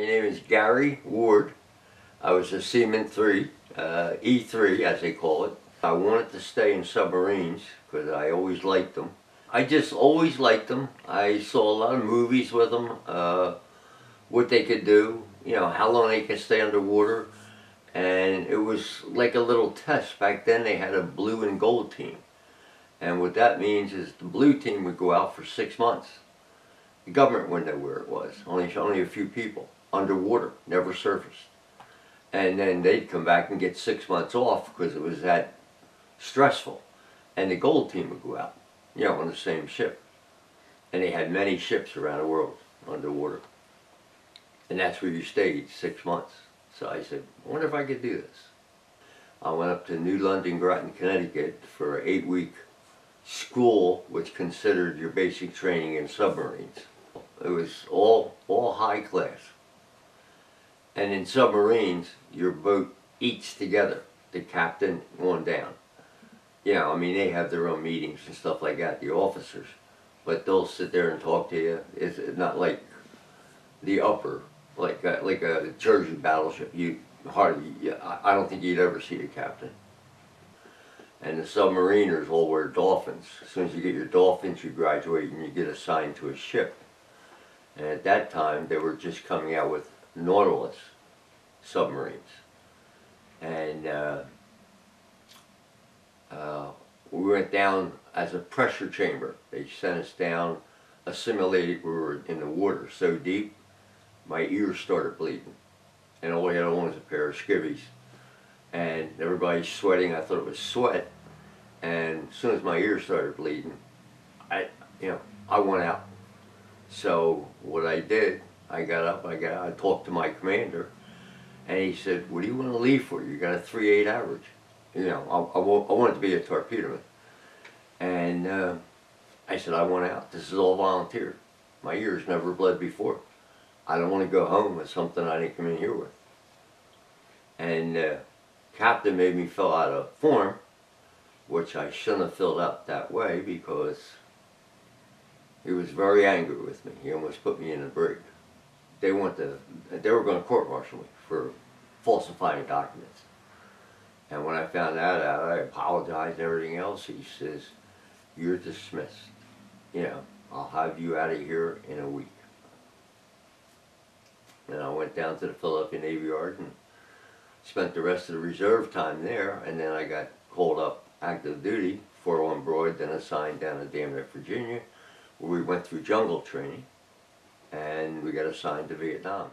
name is Gary Ward. I was a Seaman 3, E3 as they call it. I wanted to stay in submarines because I always liked them. I just always liked them. I saw a lot of movies with them, what they could do, you know, how long they could stay underwater. And it was like a little test. Back then they had a blue and gold team. And what that means is the blue team would go out for 6 months. The government wouldn't know where it was. Only a few people underwater, never surfaced. And then they'd come back and get 6 months off because it was that stressful. And the gold team would go out, you know, on the same ship. And they had many ships around the world underwater. And that's where you stayed 6 months. So I said, I wonder if I could do this. I went up to New London, Groton, Connecticut for an 8-week school, which considered your basic training in submarines. It was all high class. And in submarines, your boat eats together, the captain on down. You know, I mean, they have their own meetings and stuff like that, the officers. But they'll sit there and talk to you. It's not like the upper, like a Jersey battleship. You hardly, I don't think you'd ever see the captain. And the submariners all wear dolphins. As soon as you get your dolphins, you graduate and you get assigned to a ship. And at that time, they were just coming out with Nautilus submarines. And we went down as a pressure chamber. They sent us down, assimilated, we were in the water so deep, my ears started bleeding. And all we had on was a pair of skivvies. And everybody's sweating. I thought it was sweat. And as soon as my ears started bleeding, I went out. So what I did, I got up, I talked to my commander, and he said, what do you want to leave for? You got a 3.8 average. You know, I wanted to be a torpedoman. And I said, I want out. This is all volunteer. My ears never bled before. I don't want to go home with something I didn't come in here with. And captain made me fill out a form, which I shouldn't have filled out that way because he was very angry with me. He almost put me in a brig. They were going to court-martial me for falsifying documents. And when I found that out, I apologized and everything else. He says, you're dismissed. You know, I'll have you out of here in a week. And I went down to the Philadelphia Navy Yard and spent the rest of the reserve time there. And then I got called up active duty, 401 Broad, then assigned down to Dam Neck, Virginia, where we went through jungle training. And we got assigned to Vietnam.